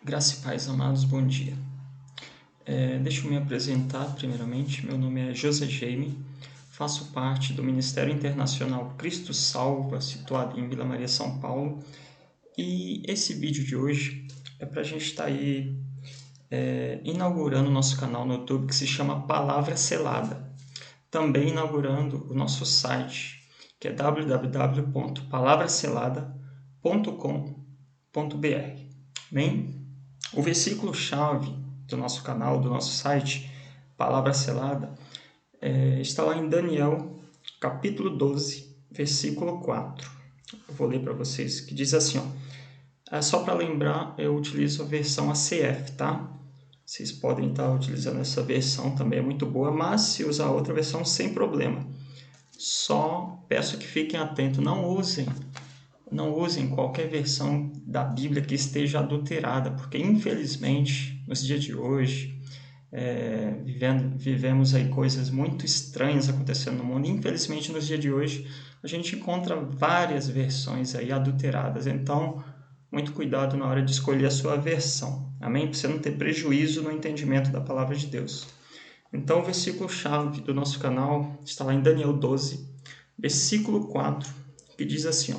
Graça e paz, amados, bom dia. Deixa eu me apresentar primeiramente. Meu nome é José Jaime, faço parte do Ministério Internacional Cristo Salva, situado em Vila Maria, São Paulo. E esse vídeo de hoje é para a gente estar aí inaugurando o nosso canal no YouTube que se chama Palavra Selada. Também inaugurando o nosso site, que é www.palavraselada.com.br. Amém? O versículo-chave do nosso canal, do nosso site, Palavra Selada, está lá em Daniel, capítulo 12, versículo 4. Eu vou ler para vocês, que diz assim, só para lembrar, eu utilizo a versão ACF, tá? Vocês podem estar utilizando essa versão, também é muito boa, mas se usar outra versão, sem problema. Só peço que fiquem atentos, não usem qualquer versão da Bíblia que esteja adulterada, porque infelizmente, nos dias de hoje, vivemos aí coisas muito estranhas acontecendo no mundo. Infelizmente, nos dias de hoje, a gente encontra várias versões aí adulteradas. Então, muito cuidado na hora de escolher a sua versão. Amém? Para você não ter prejuízo no entendimento da palavra de Deus. Então, o versículo-chave do nosso canal está lá em Daniel 12, versículo 4, que diz assim,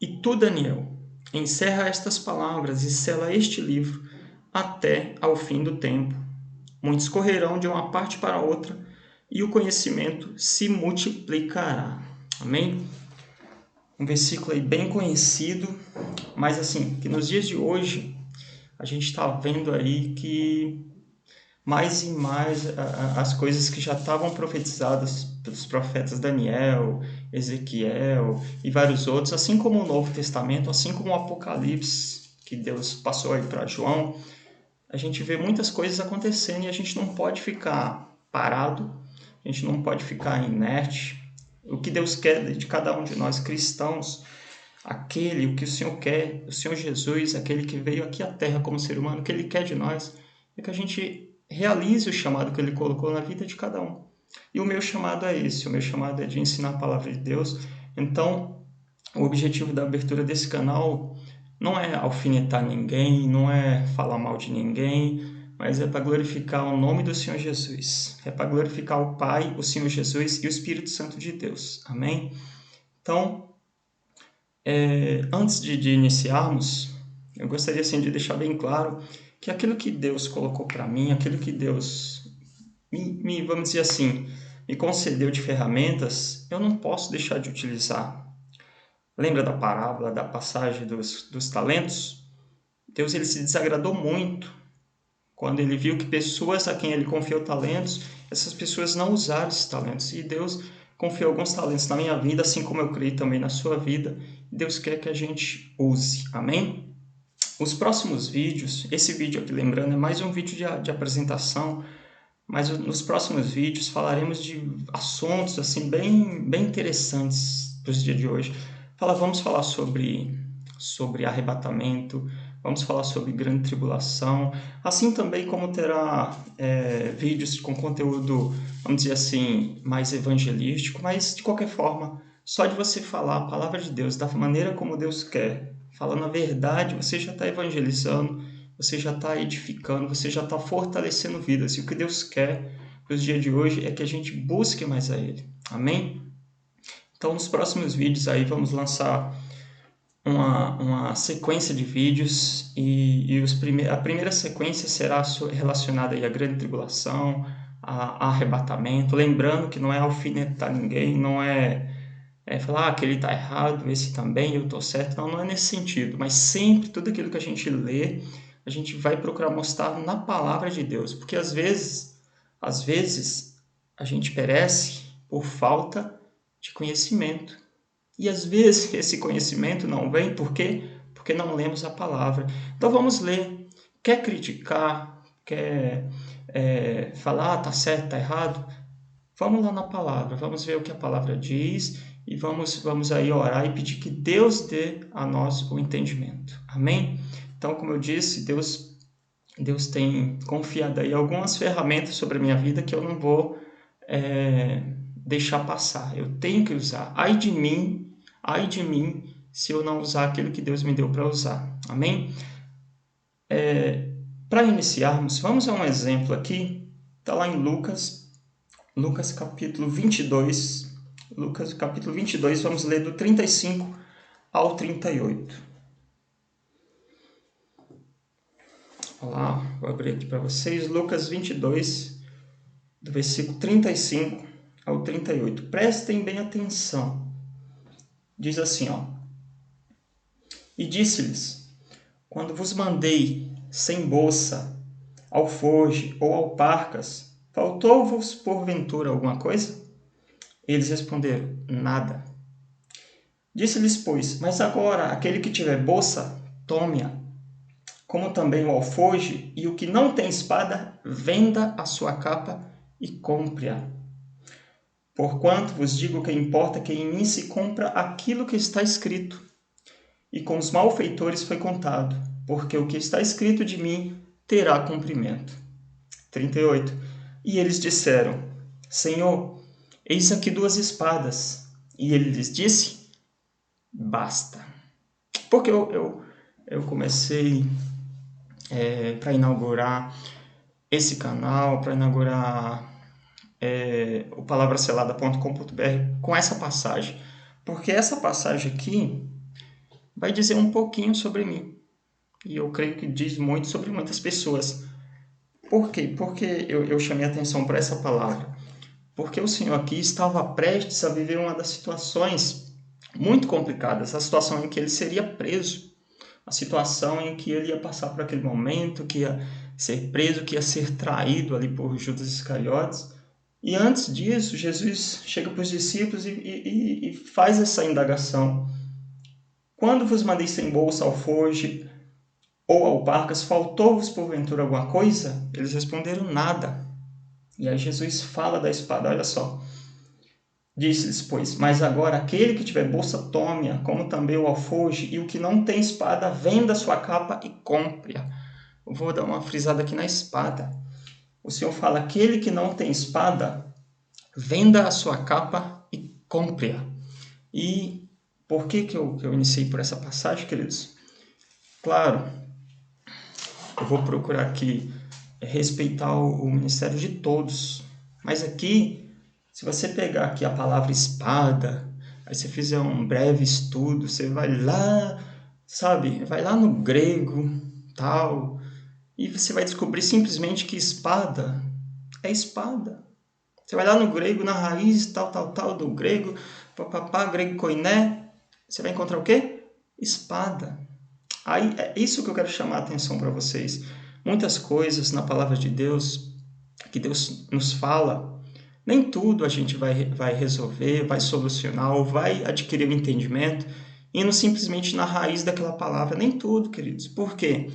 E tu, Daniel, encerra estas palavras e sela este livro até ao fim do tempo. Muitos correrão de uma parte para outra e o conhecimento se multiplicará. Amém? Um versículo aí bem conhecido, mas assim, que nos dias de hoje a gente está vendo aí que mais e mais as coisas que já estavam profetizadas pelos profetas Daniel, Ezequiel e vários outros, assim como o Novo Testamento, assim como o Apocalipse, que Deus passou aí para João, a gente vê muitas coisas acontecendo e a gente não pode ficar parado, a gente não pode ficar inerte. O que Deus quer de cada um de nós cristãos, o que o Senhor quer, o Senhor Jesus, aquele que veio aqui à Terra como ser humano, o que Ele quer de nós é que a gente realize o chamado que Ele colocou na vida de cada um. E o meu chamado é esse, o meu chamado é de ensinar a palavra de Deus. Então, o objetivo da abertura desse canal não é alfinetar ninguém, não é falar mal de ninguém, mas é para glorificar o nome do Senhor Jesus. É para glorificar o Pai, o Senhor Jesus e o Espírito Santo de Deus. Amém? Então, antes de iniciarmos, eu gostaria assim, de deixar bem claro que aquilo que Deus colocou para mim, aquilo que Deus vamos dizer assim, me concedeu de ferramentas, eu não posso deixar de utilizar. Lembra da parábola, da passagem dos talentos? Deus ele se desagradou muito quando ele viu que pessoas a quem ele confiou talentos, essas pessoas não usaram esses talentos. E Deus confiou alguns talentos na minha vida, assim como eu creio também na sua vida. Deus quer que a gente use. Amém? Os próximos vídeos, esse vídeo aqui, lembrando, é mais um vídeo de apresentação, mas nos próximos vídeos falaremos de assuntos assim bem interessantes para os dias de hoje. Vamos falar sobre arrebatamento, vamos falar sobre grande tribulação, assim também como terá vídeos com conteúdo, vamos dizer assim, mais evangelístico, mas de qualquer forma, só de você falar a palavra de Deus da maneira como Deus quer, falando a verdade, você já está evangelizando, você já está edificando, você já está fortalecendo vidas. E o que Deus quer para os dias de hoje é que a gente busque mais a Ele. Amém? Então, nos próximos vídeos aí vamos lançar uma sequência de vídeos e a primeira sequência será relacionada aí à grande tribulação, a arrebatamento. Lembrando que não é alfinetar ninguém, não é falar aquele está errado, esse também, eu estou certo. Não é nesse sentido, mas sempre tudo aquilo que a gente lê, a gente vai procurar mostrar na palavra de Deus, porque às vezes a gente perece por falta de conhecimento. E às vezes esse conhecimento não vem por quê? Porque não lemos a palavra. Então vamos ler. Quer criticar, quer falar, tá certo, tá errado? Vamos lá na palavra, vamos ver o que a palavra diz e vamos aí orar e pedir que Deus dê a nós o entendimento. Amém? Então, como eu disse, Deus tem confiado aí algumas ferramentas sobre a minha vida que eu não vou deixar passar. Eu tenho que usar. Ai de mim se eu não usar aquilo que Deus me deu para usar. Amém? Para iniciarmos, vamos a um exemplo aqui. Está lá em Lucas capítulo 22. Lucas capítulo 22, vamos ler do 35 ao 38. Olha lá, vou abrir aqui para vocês. Lucas 22, do versículo 35 ao 38. Prestem bem atenção. Diz assim, ó. E disse-lhes: quando vos mandei sem bolsa, alforje ou alparcas, faltou-vos porventura alguma coisa? Eles responderam: nada. Disse-lhes, pois, mas agora aquele que tiver bolsa, tome-a, como também o alforje, e o que não tem espada, venda a sua capa e compre-a. Porquanto vos digo que importa que em mim se compra aquilo que está escrito. E com os malfeitores foi contado, porque o que está escrito de mim terá cumprimento. 38. E eles disseram: Senhor, eis aqui 2 espadas. E ele lhes disse: basta. Porque eu comecei para inaugurar esse canal, para inaugurar o palavraselada.com.br com essa passagem. Porque essa passagem aqui vai dizer um pouquinho sobre mim. E eu creio que diz muito sobre muitas pessoas. Por quê? Porque eu chamei a atenção para essa palavra. Porque o Senhor aqui estava prestes a viver uma das situações muito complicadas, a situação em que ele seria preso, a situação em que ele ia passar por aquele momento, que ia ser preso, que ia ser traído ali por Judas Iscariotes. E antes disso, Jesus chega para os discípulos e faz essa indagação. Quando vos mandei sem bolsa, alforje ou alparcas, faltou-vos porventura alguma coisa? Eles responderam: nada. E aí Jesus fala da espada, olha só. Disse-lhes, pois, mas agora aquele que tiver bolsa, tome-a, como também o alforje, e o que não tem espada, venda sua capa e compre-a. Eu vou dar uma frisada aqui na espada. O Senhor fala: aquele que não tem espada, venda a sua capa e compre-a. E por que eu iniciei por essa passagem, queridos? Claro, eu vou procurar aqui respeitar o ministério de todos. Mas aqui, se você pegar aqui a palavra espada, aí você fizer um breve estudo, você vai lá, sabe? Vai lá no grego, tal, e você vai descobrir simplesmente que espada é espada. Você vai lá no grego, na raiz, tal, do grego, papapá, grego koiné, você vai encontrar o quê? Espada. Aí é isso que eu quero chamar a atenção para vocês. Muitas coisas na palavra de Deus, que Deus nos fala, nem tudo a gente vai resolver, vai solucionar ou vai adquirir o entendimento indo simplesmente na raiz daquela palavra. Nem tudo, queridos. Por quê?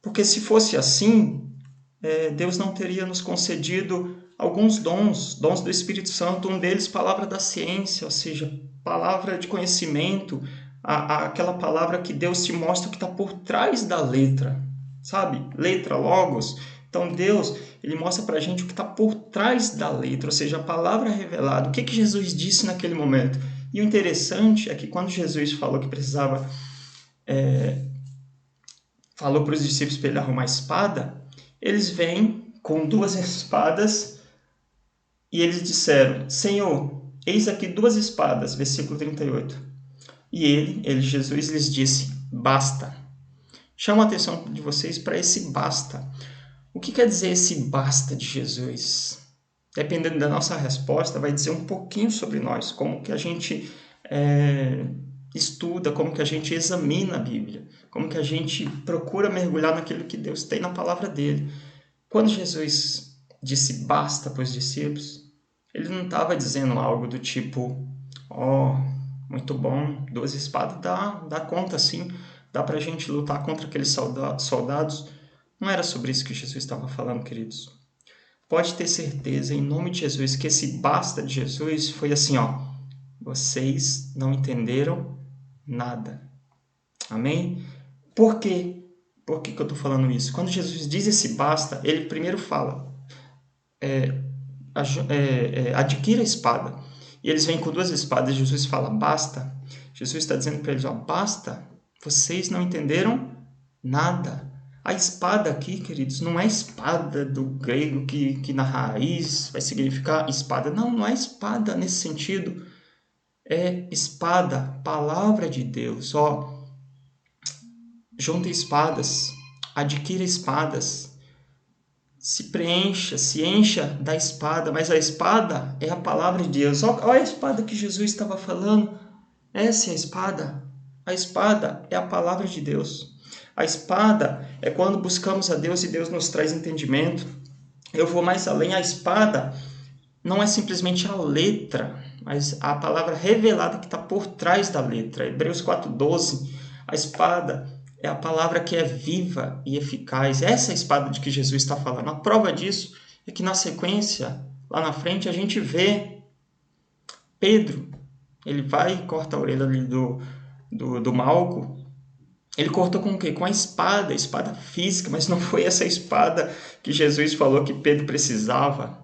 Porque se fosse assim, Deus não teria nos concedido alguns dons do Espírito Santo, um deles palavra da ciência, ou seja, palavra de conhecimento, aquela palavra que Deus te mostra o que está por trás da letra, sabe? Letra, logos. Então Deus, ele mostra para a gente o que está por trás da letra, ou seja, a palavra revelada, o que Jesus disse naquele momento. E o interessante é que quando Jesus falou que precisava, falou para os discípulos para ele arrumar a espada, eles vêm com 2 espadas e eles disseram: Senhor, eis aqui 2 espadas, versículo 38. E Jesus, lhes disse: basta. Chamo a atenção de vocês para esse basta. O que quer dizer esse basta de Jesus? Dependendo da nossa resposta, vai dizer um pouquinho sobre nós, como que a gente estuda, como que a gente examina a Bíblia, como que a gente procura mergulhar naquilo que Deus tem na palavra dele. Quando Jesus disse basta para os discípulos, ele não estava dizendo algo do tipo: muito bom, 2 espadas dá conta sim, dá para a gente lutar contra aqueles soldados. Não era sobre isso que Jesus estava falando, queridos. Pode ter certeza, em nome de Jesus, que esse basta de Jesus foi assim, vocês não entenderam nada. Amém? Por quê? Por que eu estou falando isso? Quando Jesus diz esse basta, ele primeiro fala: adquira a espada. E eles vêm com 2 espadas, Jesus fala: basta. Jesus está dizendo para eles: basta, vocês não entenderam nada. A espada aqui, queridos, não é espada do grego que na raiz vai significar espada. Não, não é espada nesse sentido. É espada, palavra de Deus. Ó, junta espadas, adquira espadas, se preencha, se encha da espada, mas a espada é a palavra de Deus. Olha a espada que Jesus estava falando. Essa é a espada. A espada é a palavra de Deus. A espada é quando buscamos a Deus e Deus nos traz entendimento. Eu vou mais além. A espada não é simplesmente a letra, mas a palavra revelada que está por trás da letra. Hebreus 4:12. A espada é a palavra que é viva e eficaz. Essa é a espada de que Jesus está falando. A prova disso é que na sequência, lá na frente, a gente vê Pedro. Ele vai e corta a orelha ali do Malco. Ele cortou com o quê? Com a espada física, mas não foi essa espada que Jesus falou que Pedro precisava.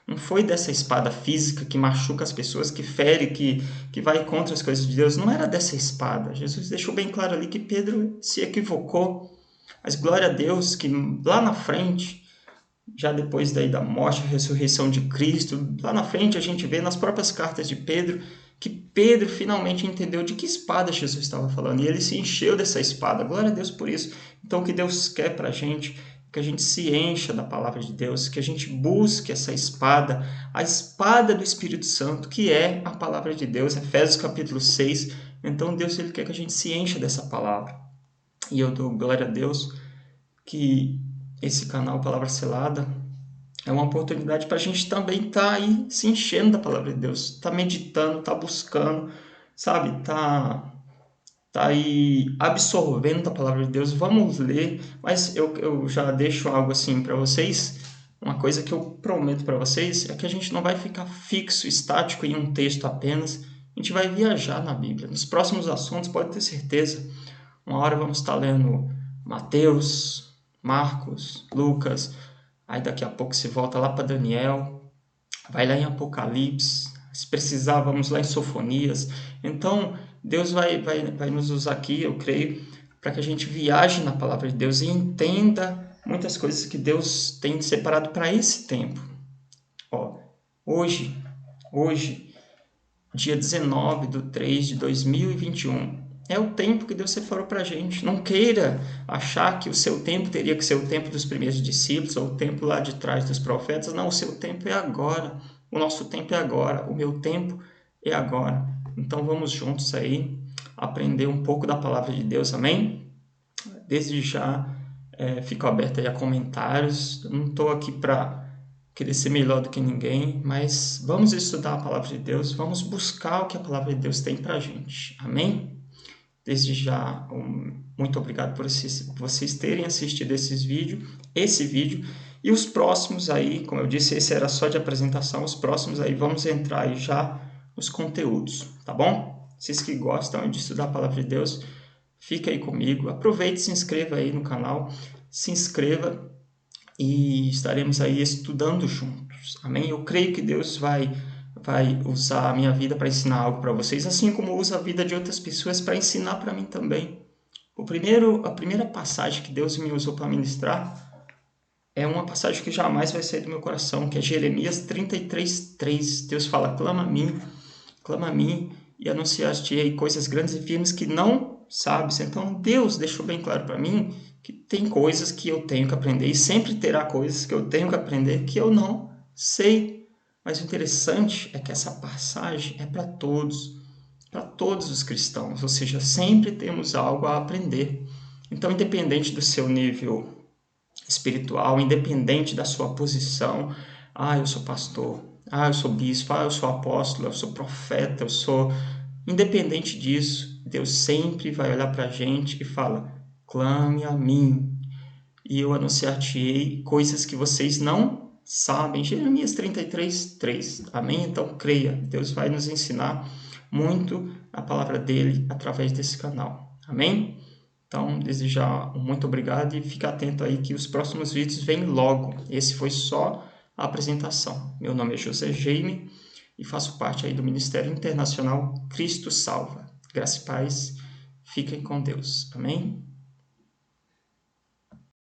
Não foi dessa espada física que machuca as pessoas, que fere, que vai contra as coisas de Deus. Não era dessa espada. Jesus deixou bem claro ali que Pedro se equivocou. Mas glória a Deus que lá na frente, já depois daí da morte e ressurreição de Cristo, lá na frente a gente vê nas próprias cartas de Pedro que Pedro finalmente entendeu de que espada Jesus estava falando. E ele se encheu dessa espada. Glória a Deus por isso. Então o que Deus quer para a gente, que a gente se encha da palavra de Deus, que a gente busque essa espada, a espada do Espírito Santo, que é a palavra de Deus, Efésios capítulo 6. Então Deus ele quer que a gente se encha dessa palavra. E eu dou glória a Deus que esse canal Palavra Selada é uma oportunidade para a gente também estar aí se enchendo da palavra de Deus, tá meditando, tá buscando, sabe, tá aí absorvendo a palavra de Deus. Vamos ler, mas eu já deixo algo assim para vocês. Uma coisa que eu prometo para vocês é que a gente não vai ficar fixo, estático em um texto apenas. A gente vai viajar na Bíblia. Nos próximos assuntos, pode ter certeza. Uma hora vamos estar lendo Mateus, Marcos, Lucas. Aí daqui a pouco se volta lá para Daniel. Vai lá em Apocalipse. Se precisar, vamos lá em Sofonias. Então, Deus vai nos usar aqui, eu creio, para que a gente viaje na palavra de Deus e entenda muitas coisas que Deus tem separado para esse tempo. Ó, hoje, dia 19/3/2021, é o tempo que Deus separou para a gente. Não queira achar que o seu tempo teria que ser o tempo dos primeiros discípulos ou o tempo lá de trás dos profetas. Não, o seu tempo é agora. O nosso tempo é agora. O meu tempo é agora. Então vamos juntos aí aprender um pouco da palavra de Deus, amém? Desde já fico aberto aí a comentários. Eu não estou aqui para querer ser melhor do que ninguém, mas vamos estudar a palavra de Deus, vamos buscar o que a palavra de Deus tem para a gente, amém? Desde já, muito obrigado por vocês terem assistido esse vídeo, e os próximos aí, como eu disse, esse era só de apresentação, os próximos aí vamos entrar aí já nos conteúdos, tá bom? Vocês que gostam de estudar a palavra de Deus, fica aí comigo, aproveite e se inscreva aí no canal, se inscreva e estaremos aí estudando juntos, amém? Eu creio que Deus vai usar a minha vida para ensinar algo para vocês, assim como usa a vida de outras pessoas para ensinar para mim também. A primeira passagem que Deus me usou para ministrar é uma passagem que jamais vai sair do meu coração, que é Jeremias 33:3. Deus fala: clama a mim e anunciar-te-ei coisas grandes e firmes que não sabes. Então Deus deixou bem claro para mim que tem coisas que eu tenho que aprender e sempre terá coisas que eu tenho que aprender que eu não sei. Mas o interessante é que essa passagem é para todos os cristãos, ou seja, sempre temos algo a aprender. Então, independente do seu nível espiritual, independente da sua posição, eu sou pastor, eu sou bispo, eu sou apóstolo, eu sou profeta, independente disso, Deus sempre vai olhar para a gente e fala: clame a mim e eu anunciar-te-ei coisas que vocês não sabem. Jeremias 33:3. Amém? Então creia, Deus vai nos ensinar muito a palavra dele através desse canal. Amém? Então, desde já, muito obrigado e fica atento aí que os próximos vídeos vêm logo. Esse foi só a apresentação. Meu nome é José Jaime e faço parte aí do Ministério Internacional Cristo Salva. Graça e paz. Fiquem com Deus. Amém?